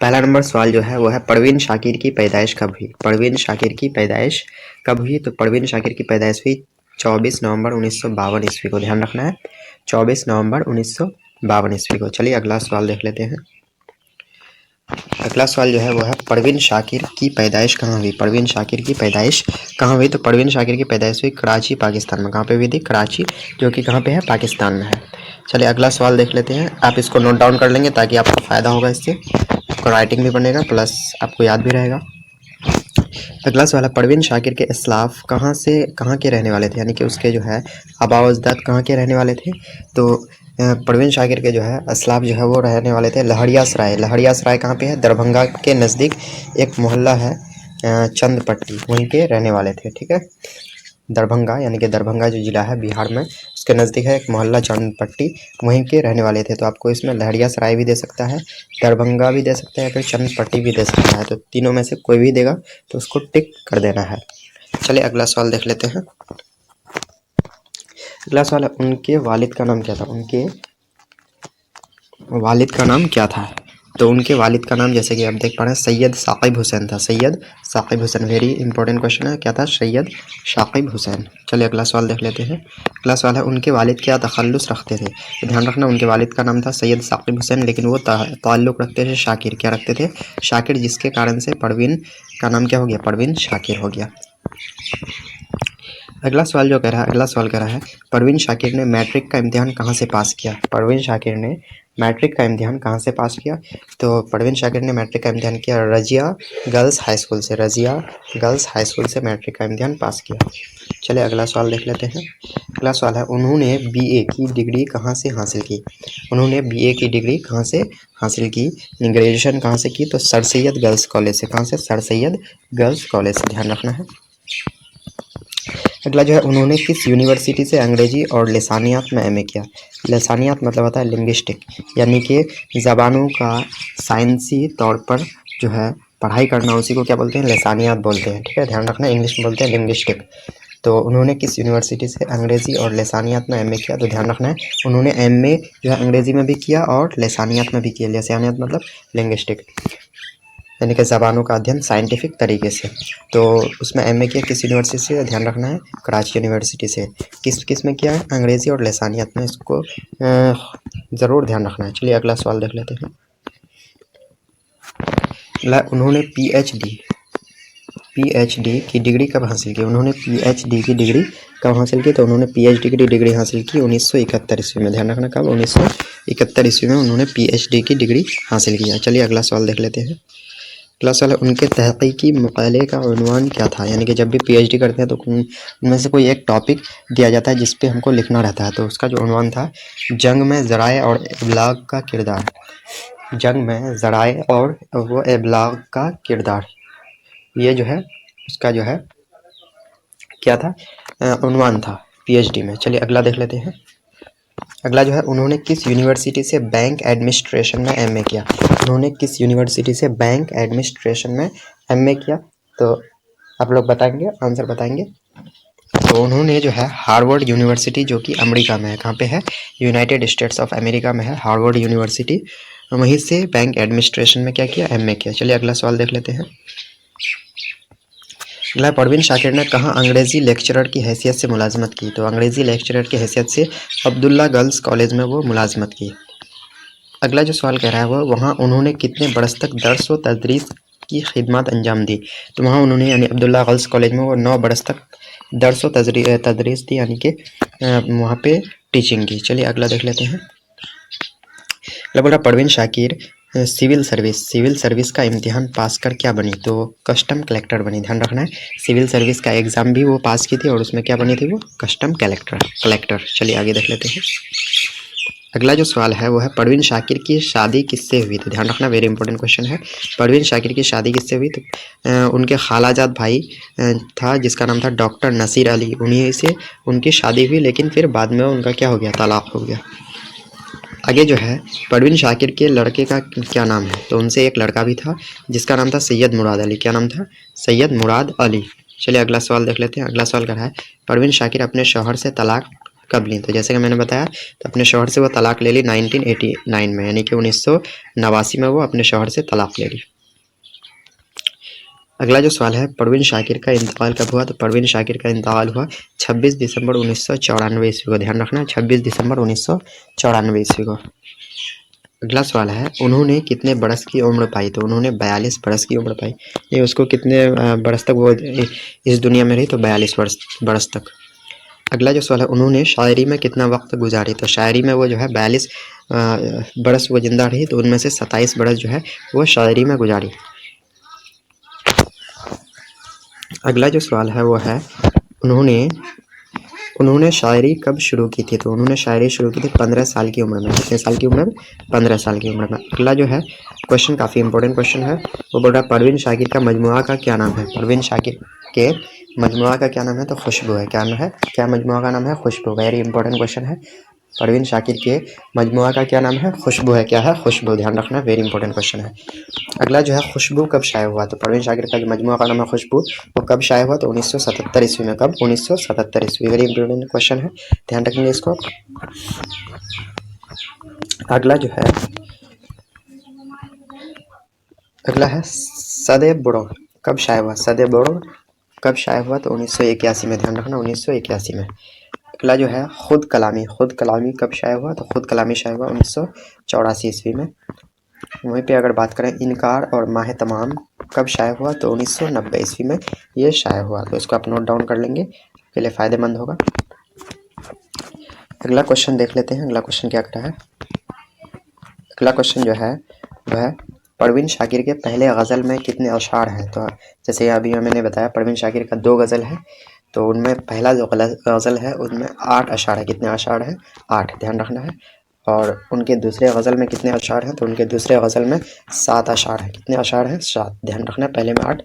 पहला नंबर सवाल जो है वो है परवीन शाकिर की पैदाइश कब हुई। परवीन शाकिर की पैदाइश कब हुई? तो परवीन शाकिर की पैदाइश हुई 24 नवंबर 1952 ईस्वी को। ध्यान रखना है 24 नवंबर 1952 ईस्वी को। चलिए अगला सवाल देख लेते हैं। अगला सवाल जो है वो है परवीन शाकिर की पैदाइश कहाँ हुई। परवीन शाकिर की पैदाइश कहाँ हुई? तो परवीन शाकिर की पैदाइश हुई कराची पाकिस्तान में। कहाँ पे हुई थी? कराची, जो कि कहाँ पे है? पाकिस्तान में है। चलिए अगला सवाल देख लेते हैं। आप इसको नोट डाउन कर लेंगे ताकि आपको फ़ायदा होगा इससे, आपको राइटिंग भी बनेगा प्लस आपको याद भी रहेगा। अगला सवाल है परवीन शाकिर के इस्लाफ कहाँ के रहने वाले थे, यानी कि उसके जो है आबा व अजदाद कहाँ के रहने वाले थे। तो परवीन शाकिर के जो है इस्लाफ जो है वो रहने वाले थे लहरिया सराय। लहरिया सराय कहाँ पे है? दरभंगा के नज़दीक एक मोहल्ला है चंदपट्टी, वहीं पे रहने वाले थे। ठीक है, दरभंगा यानी कि दरभंगा जो जिला है बिहार में, उसके नज़दीक है एक मोहल्ला चंदपट्टी, वहीं के रहने वाले थे। तो आपको इसमें लहरिया सराय भी दे सकता है, दरभंगा भी दे सकता है, फिर चंदपट्टी भी दे सकता है। तो तीनों में से कोई भी देगा तो उसको टिक कर देना है। चलिए अगला सवाल देख लेते हैं। अगला सवाल है उनके वालिद का नाम क्या था। उनके वालिद का नाम क्या था? तो उनके वालिद का नाम जैसे कि आप देख पा रहे हैं सैयद साकिब हुसैन था। Syed Saqib Hussain, very important question है, क्या था? सैयद साकिब हुसैन। चलिए अगला सवाल देख लेते हैं। अगला सवाल है उनके वालिद क्या तखल्लुस रखते थे। तो ध्यान रखना उनके वालिद का नाम था सैयद साकिब हुसैन, लेकिन वो ताल्लुक़ रखते थे शाकिर। क्या रखते थे? शाकिर, जिसके कारण से परवीन का नाम क्या हो गया? परवीन शाकिर हो गया। अगला सवाल कह रहा है परवीन शाकिर ने मैट्रिक का इम्तिहान कहाँ से पास किया। परवीन शाकिर ने मैट्रिक का इम्तिहान कहाँ से पास किया? तो परवीन शाकिर ने मैट्रिक का इम्तिहान किया रजिया गर्ल्स हाई स्कूल से। रजिया गर्ल्स हाई स्कूल से मैट्रिक का इम्तिहान पास किया। चलिए अगला सवाल देख लेते हैं। अगला सवाल है उन्होंने बीए की डिग्री कहाँ से हासिल की। उन्होंने बीए की डिग्री कहाँ से हासिल की? ग्रेजुएशन कहाँ से की? तो सर सैयद गर्ल्स कॉलेज से। कहाँ से? सर सैयद गर्ल्स कॉलेज से, ध्यान रखना है। अगला जो है उन्होंने किस यूनिवर्सिटी से अंग्रेजी और लसानियात में एमए किया। लसानियात मतलब होता है लिंग्विस्टिक, यानी कि ज़बानों का साइंसी तौर पर जो है पढ़ाई करना, उसी को क्या बोलते हैं? लसानियात बोलते हैं। ठीक है, ध्यान रखना, इंग्लिश में बोलते हैं लिंग्विस्टिक। तो उन्होंने किस यूनिवर्सिटी से अंग्रेजी और लसानियात में एमए किया? तो ध्यान रखना है उन्होंने एमए जो है अंग्रेजी में भी किया और लसानियात में भी किया। लसानियात मतलब लिंग्विस्टिक, यानी कि ज़बानों का अध्ययन साइंटिफिक तरीके से। तो उसमें एमए किया किस यूनिवर्सिटी से? ध्यान रखना है कराची यूनिवर्सिटी से। किस में किया है? अंग्रेज़ी और लसानियत में। इसको ज़रूर ध्यान रखना है। चलिए अगला सवाल देख लेते हैं। उन्होंने पीएचडी की डिग्री कब हासिल की। उन्होंने पीएचडी की डिग्री कब हासिल की? तो उन्होंने पीएचडी की डिग्री हासिल की 1971 ईस्वी में। ध्यान रखना कब? 1971 ईस्वी में उन्होंने पीएचडी की डिग्री हासिल किया। चलिए अगला सवाल देख लेते हैं। अगला सवाल है उनके तहक़ीक़ी मक़ाले का उन्वान क्या था। यानी कि जब भी पीएचडी करते हैं तो उनमें से कोई एक टॉपिक दिया जाता है जिस पे हमको लिखना रहता है। तो उसका जो उन्वान था जंग में ज़राए और इब्लाग का किरदार। जंग में ज़राए और वो इब्लाग का किरदार, ये जो है उसका जो है क्या था? उन्वान था पीएचडी में। चलिए अगला देख लेते हैं। अगला जो है उन्होंने किस यूनिवर्सिटी से बैंक एडमिनिस्ट्रेशन में एमए किया। उन्होंने किस यूनिवर्सिटी से बैंक एडमिनिस्ट्रेशन में एमए किया? तो आप लोग बताएंगे, आंसर बताएंगे। तो उन्होंने जो है हार्वर्ड यूनिवर्सिटी, जो कि अमेरिका में है, कहाँ पे है? यूनाइटेड स्टेट्स ऑफ अमेरिका में है हार्वर्ड यूनिवर्सिटी, वहीं से बैंक एडमिनिस्ट्रेशन में क्या किया? एमए किया। चलिए अगला सवाल देख लेते हैं। अगला परवीन शाकिर ने कहाँ अंग्रेज़ी लेक्चरर की हैसियत से मुलाजमत की। तो अंग्रेज़ी लेक्चरर की हैसियत से अब्दुल्ला गर्ल्स कॉलेज में वो मुलाजमत की। अगला जो सवाल कह रहा है वो वहाँ उन्होंने कितने बरस तक दर्स व तदरीस की खिदमत अंजाम दी। तो वहाँ उन्होंने यानी अब्दुल्ला गर्ल्स कॉलेज में वो 9 बरस तक दर्स व तदरीस दी, यानी कि वहाँ पे टीचिंग की। चलिए अगला देख लेते हैं। अगला बोल रहा परवीन शाकिर सिविल सर्विस का इम्तिहान पास कर क्या बनी। तो कस्टम कलेक्टर बनी। ध्यान रखना है सिविल सर्विस का एग्ज़ाम भी वो पास की थी और उसमें क्या बनी थी? वो कस्टम कलेक्टर। चलिए आगे देख लेते हैं। अगला जो सवाल है वो है परवीन शाकिर की शादी किससे हुई। तो ध्यान रखना, वेरी इंपॉर्टेंट क्वेश्चन है। परवीन शाकिर की शादी किससे हुई? तो उनके खालाजाद भाई था जिसका नाम था डॉक्टर नसीर अली, उन्हीं से उनकी शादी हुई, लेकिन फिर बाद में उनका क्या हो गया? तलाक हो गया। आगे जो है परवीन शाकिर के लड़के का क्या नाम है। तो उनसे एक लड़का भी था जिसका नाम था सैयद मुराद अली। क्या नाम था? सैयद मुराद अली। चलिए अगला सवाल देख लेते हैं। अगला सवाल कर रहा है परवीन शाकिर अपने शौहर से तलाक कब ली? तो जैसे कि मैंने बताया, तो अपने शौहर से वो तलाक ले ली 1989 में, यानी कि 1989 में वो अपने शौहर से तलाक ले ली। अगला जो सवाल है, परवीन शाकिर का इंतकाल कब हुआ? तो परवीन शाकिर का इंतकाल हुआ 26 दिसंबर 1994 ईस्वी को। ध्यान रखना है, 26 दिसंबर 1994 ईस्वी को। अगला सवाल है, उन्होंने कितने बरस की उम्र पाई? तो उन्होंने 42 बरस की उम्र पाई। ये उसको कितने बरस तक वो इस दुनिया में रही? तो 42 बरस तक। अगला जो सवाल है, उन्होंने शायरी में कितना वक्त गुजारी? तो शायरी में वो जो है 42 बरस वो जिंदा रही, तो उनमें से 27 बरस जो है वो शायरी में गुजारी। अगला जो सवाल है वो है, उन्होंने शायरी कब शुरू की थी? तो उन्होंने शायरी शुरू की थी 15 साल की उम्र में। कितने साल की उम्र में? 15 साल की उम्र में। अगला जो है क्वेश्चन काफ़ी इंपॉर्टेंट क्वेश्चन है, वो बोल रहा है परवीन शाकिर का मजमुआ का क्या नाम है? परवीन शाकिर के मजमुआ का क्या नाम है? तो खुशबू है। क्या नाम है? क्या मजमुआ का नाम है? खुशबू। वेरी इंपॉर्टेंट क्वेश्चन है। परवीन शाकिर के मजमुआ का क्या नाम है? खुशबू है। क्या है? खुशबू। ध्यान रखना, वेरी इंपॉर्टेंट क्वेश्चन है। अगला जो है, खुशबू कब शाये हुआ? तो परवीन शाकिर का मजमुआ का नाम है खुशबू, वो कब शाये हुआ? तो 1977 ईस्वी में। कब? 1977 ईस्वी। वेरी इंपॉर्टेंट क्वेश्चन है, ध्यान रखेंगे इसको। अगला जो है, अगला है सदे बुड़ो कब शाये हुआ? सदे बुड़ो कब शाये हुआ? तो 1981 में। ध्यान रखना, 1981 में। अगला जो है, खुद कलामी कब शाये हुआ? तो खुद कलामी शाये हुआ 1984 ईस्वी में। वहीं पे अगर बात करें इनकार और माह तमाम कब शाये हुआ? तो 1990 ईस्वी में ये शाये हुआ। तो इसको आप नोट डाउन कर लेंगे, आपके लिए फ़ायदेमंद होगा। अगला क्वेश्चन देख लेते हैं। अगला क्वेश्चन क्या कहता है? अगला क्वेश्चन जो है वह परवीन शाकिर के पहले गज़ल में कितने अशार हैं? तो जैसे अभी मैंने बताया, परवीन शाकिर का 2 गज़ल है, तो उनमें पहला जो गज़ल है उनमें 8 अशार है। कितने अशार हैं? 8, ध्यान रखना है। और उनके दूसरे गज़ल में कितने अशार हैं? तो उनके दूसरे गज़ल में 7 अशार हैं। कितने अशार हैं? 7, ध्यान रखना है। पहले में 8